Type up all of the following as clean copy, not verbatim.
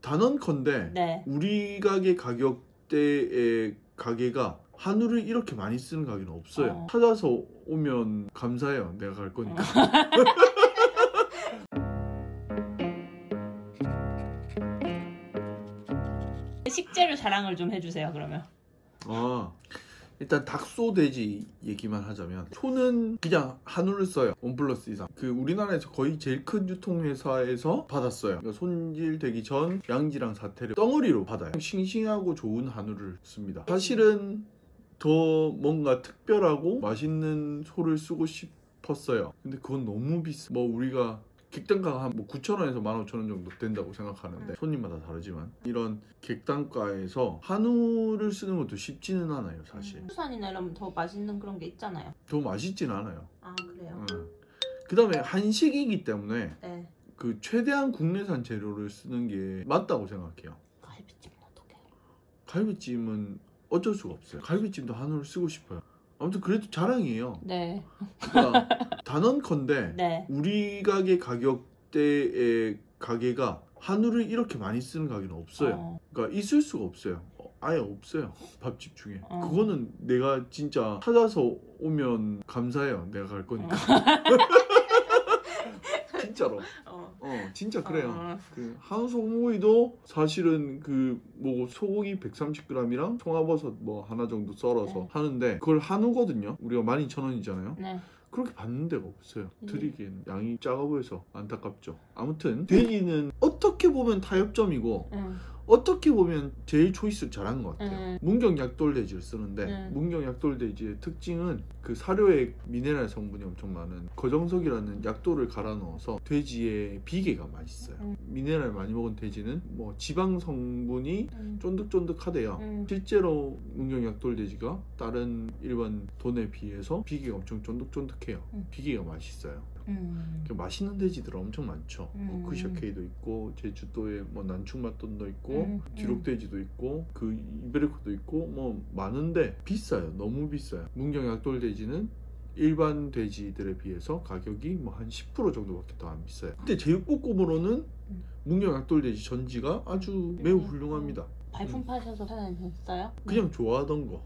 단언컨대 네. 우리 가게 가격대의 가게가 한우를 이렇게 많이 쓰는 가게는 없어요. 찾아서 오면 감사해요. 내가 갈 거니까. 식재료 자랑을 좀 해주세요. 그러면. 일단 닭소 돼지 얘기만 하자면 소는 그냥 한우를 써요. 1+ 이상. 그 우리나라에서 거의 제일 큰 유통회사에서 받았어요. 그러니까 손질되기 전 양지랑 사태를 덩어리로 받아요. 싱싱하고 좋은 한우를 씁니다. 사실은 더 뭔가 특별하고 맛있는 소를 쓰고 싶었어요. 근데 그건 너무 비싸. 뭐 우리가 객단가가 한 9,000원에서 15,000원 정도 된다고 생각하는데 손님마다 다르지만 이런 객단가에서 한우를 쓰는 것도 쉽지는 않아요. 사실 수산이나 이러면 더 맛있는 그런 게 있잖아요. 더 맛있진 않아요. 아 그래요? 그 다음에 한식이기 때문에 네. 그 최대한 국내산 재료를 쓰는 게 맞다고 생각해요. 갈비찜은 어떻게 해요? 갈비찜은 어쩔 수가 없어요. 갈비찜도 한우를 쓰고 싶어요. 아무튼 그래도 자랑이에요. 네. 그러니까 단언컨대 네. 우리 가게 가격대의 가게가 한우를 이렇게 많이 쓰는 가게는 없어요. 그러니까 있을 수가 없어요. 아예 없어요. 밥집 중에. 그거는 내가 진짜 찾아서 오면 감사해요. 내가 갈 거니까. 진짜로. 진짜 그래요. 그 한우 소고기도 사실은 그 뭐 소고기 130g이랑 송화버섯 뭐 하나 정도 썰어서 하는데 그걸 한우거든요. 우리가 12,000원이잖아요. 네. 그렇게 받는 데가 없어요. 드리기에는 양이 작아 보여서 안타깝죠. 아무튼 돼지는 어떻게 보면 타협점이고 어떻게 보면 제일 초이스를 잘한 것 같아요. 문경 약돌돼지를 쓰는데 문경 약돌돼지의 특징은 그 사료에 미네랄 성분이 엄청 많은 거정석이라는 약돌을 갈아 넣어서 돼지의 비계가 맛있어요. 미네랄 많이 먹은 돼지는 뭐 지방 성분이 쫀득쫀득하대요. 실제로 문경 약돌돼지가 다른 일반 돈에 비해서 비계가 엄청 쫀득쫀득해요. 비계가 맛있어요. 맛있는 돼지들 엄청 많죠. 뭐 크샤케이도 있고 제주도에 뭐 난충맛돈도 있고 뒤록돼지도 있고 그 이베리코도 있고 뭐 많은데 비싸요. 너무 비싸요. 문경 약돌돼지는 일반 돼지들에 비해서 가격이 뭐 한 10% 정도밖에 더 안 비싸요. 근데 제육볶음으로는 문경 약돌돼지 전지가 아주 매우 훌륭합니다. 발품 파셔서 찾아내셨어요? 그냥 좋아하던 거.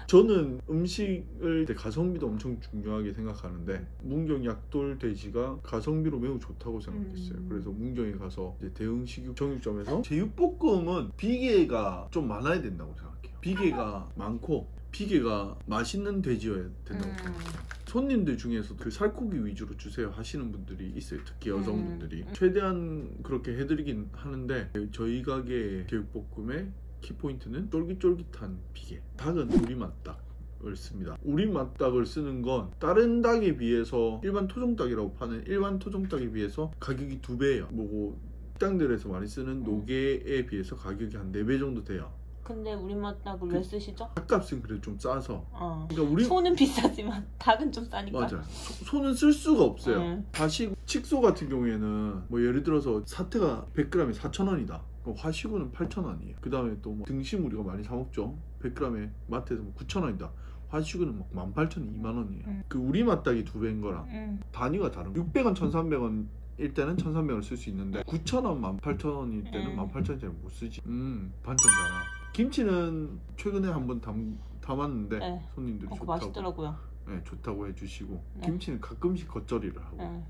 저는 음식을 가성비도 엄청 중요하게 생각하는데 문경 약돌돼지가 가성비로 매우 좋다고 생각했어요. 그래서 문경에 가서 이제 대흥식육 정육점에서 제육볶음은 비계가 좀 많아야 된다고 생각해요. 비계가 많고 비계가 맛있는 돼지여야 된다고 생각해요. 손님들 중에서 그 살코기 위주로 주세요 하시는 분들이 있어요. 특히 여성분들이. 최대한 그렇게 해드리긴 하는데 저희 가게 제육볶음의 키포인트는 쫄깃쫄깃한 비계. 닭은 우리맛닭을 씁니다. 우리맛닭을 쓰는 건 다른 닭에 비해서 일반 토종닭이라고 파는 일반 토종닭에 비해서 가격이 2배예요. 뭐고 식당들에서 많이 쓰는 노게에 비해서 가격이 한 4배 정도 돼요. 근데 우리맛닭을 왜 쓰시죠? 닭값은 그래도 좀 싸서. 그러니까 소는 비싸지만 닭은 좀 싸니까. 맞아요. 소는 쓸 수가 없어요. 다시 칡소 같은 경우에는 뭐 예를 들어서 사태가 100g에 4,000원이다. 화식우는 8,000원이에요. 그 다음에 또 뭐 등심 우리가 많이 사 먹죠. 100g에 마트에서 뭐 9,000원이다. 화식우는 막 18,000원, 2만원이에요. 그 우리맛닭이 2배인 거랑 단위가 다른 거예요. 600원, 1,300원 일 때는 1,300원을 쓸 수 있는데 9,000원, 18,000원일 때는 18,000원짜리 못 쓰지. 반찬 달아. 김치는 최근에 한번 담았는데 손님들이 좋다고. 맛있더라고요. 네, 좋다고 해주시고 김치는 가끔씩 겉절이를 하고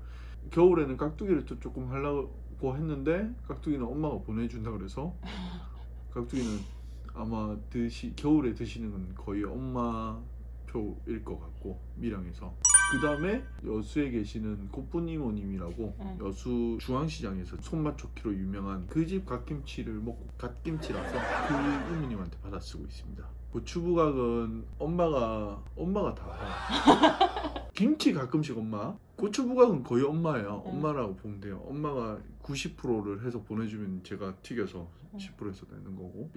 겨울에는 깍두기를 또 조금 하려고 했는데 깍두기는 엄마가 보내준다 그래서 깍두기는 아마 겨울에 드시는 건 거의 엄마 표일 것 같고 밀양에서. 그 다음에 여수에 계시는 꽃분 이모님이라고 여수 중앙시장에서 손맛 좋기로 유명한 그 집 갓김치를 먹고 갓김치라서 그 이모님한테 받아 쓰고 있습니다. 고추부각은 엄마가 다 해요. 김치 가끔씩 엄마, 고추부각은 거의 엄마예요. 엄마라고 보면 돼요. 엄마가 90%를 해서 보내주면 제가 튀겨서 10%에서 내는 거고.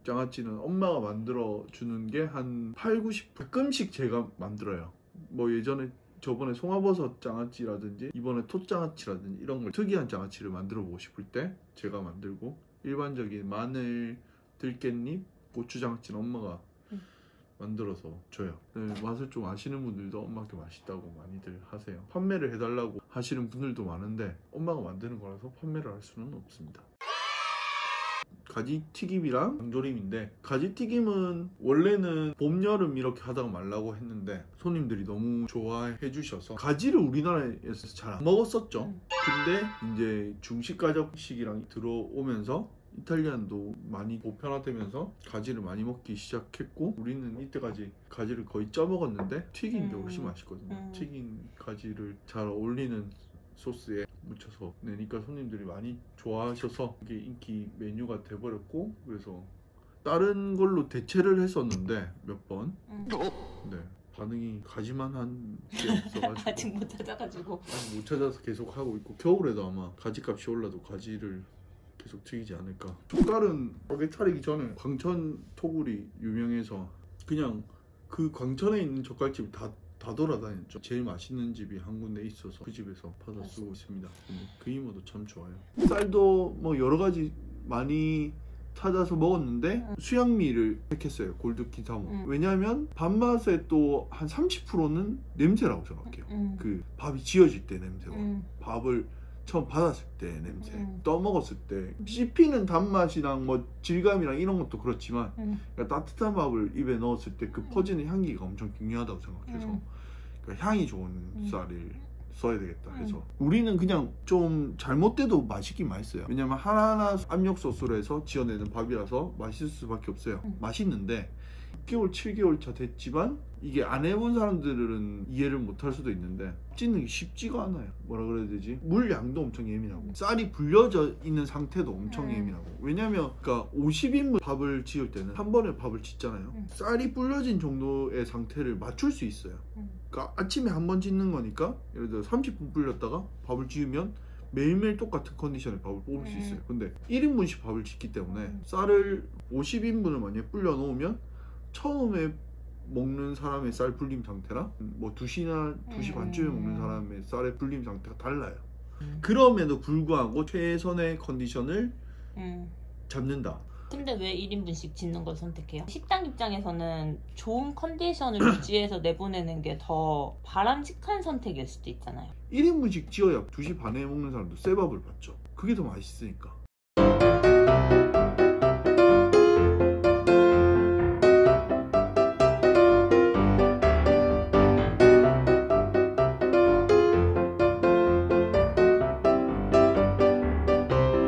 장아찌는 엄마가 만들어 주는 게 한 8, 90% 가끔씩 제가 만들어요. 뭐 예전에 저번에 송화버섯 장아찌라든지 이번에 톳장아찌라든지 이런 걸 특이한 장아찌를 만들어 보고 싶을 때 제가 만들고 일반적인 마늘, 들깻잎, 고추장아찌는 엄마가 만들어서 줘요. 네, 맛을 좀 아시는 분들도 엄마께 맛있다고 많이들 하세요. 판매를 해달라고 하시는 분들도 많은데 엄마가 만드는 거라서 판매를 할 수는 없습니다. 가지튀김이랑 장조림인데, 가지튀김은 원래는 봄, 여름 이렇게 하다가 말라고 했는데 손님들이 너무 좋아해 주셔서 가지를 우리나라에서 잘 안 먹었었죠. 근데 이제 중식 가정식이랑 들어오면서 이탈리안도 많이 보편화되면서 가지를 많이 먹기 시작했고, 우리는 이때까지 가지를 거의 쪄 먹었는데 튀긴 게 훨씬 맛있거든요. 튀긴 가지를 잘 어울리는 소스에 묻혀서 내니까 손님들이 많이 좋아하셔서 이게 인기 메뉴가 돼버렸고, 그래서 다른 걸로 대체를 했었는데 몇 번 네, 반응이 가지만 한 게 없어가지고 아직 못 찾아가지고 아직 못 찾아서 계속 하고 있고, 겨울에도 아마 가지값이 올라도 가지를 계속 튀기지 않을까. 젓갈은 가게 차리기 전에 광천 토굴이 유명해서 그냥 그 광천에 있는 젓갈집이 다 돌아다녔죠. 제일 맛있는 집이 한 군데 있어서 그 집에서 받아 쓰고 있습니다. 근데 그 이모도 참 좋아요. 쌀도 뭐 여러 가지 많이 찾아서 먹었는데 수양미를 택했어요. 골드 기타모. 왜냐하면 밥맛에 또 한 30%는 냄새라고 생각해요. 그 밥이 지어질 때 냄새와 밥을 처음 받았을 때 냄새, 떠먹었을 때 씹히는 단맛이랑 뭐 질감이랑 이런 것도 그렇지만 그러니까 따뜻한 밥을 입에 넣었을 때 그 퍼지는 향기가 엄청 중요하다고 생각해서 그러니까 향이 좋은 쌀을 써야 되겠다 해서 우리는 그냥 좀 잘못돼도 맛있긴 맛있어요. 왜냐면 하나하나 압력 소스로 해서 지어내는 밥이라서 맛있을 수밖에 없어요. 맛있는데 6개월, 7개월 차 됐지만 이게 안 해본 사람들은 이해를 못할 수도 있는데 찢는 게 쉽지가 않아요. 뭐라 그래야 되지? 물 양도 엄청 예민하고 쌀이 불려져 있는 상태도 엄청 예민하고. 왜냐면 그러니까 50인분 밥을 지을 때는 한 번에 밥을 짓잖아요. 쌀이 불려진 정도의 상태를 맞출 수 있어요. 그러니까 아침에 한 번 짓는 거니까 예를 들어 30분 불렸다가 밥을 지으면 매일매일 똑같은 컨디션의 밥을 뽑을 수 있어요. 근데 1인분씩 밥을 짓기 때문에 쌀을 50인분을 만약에 불려 놓으면 처음에 먹는 사람의 쌀 불림 상태랑 뭐 2시나 2시 반쯤에 먹는 사람의 쌀의 불림 상태가 달라요. 그럼에도 불구하고 최선의 컨디션을 잡는다. 근데 왜 1인분씩 짓는 걸 선택해요? 식당 입장에서는 좋은 컨디션을 유지해서 내보내는 게 더 바람직한 선택일 수도 있잖아요. 1인분씩 지어야 2시 반에 먹는 사람도 새 밥을 받죠. 그게 더 맛있으니까.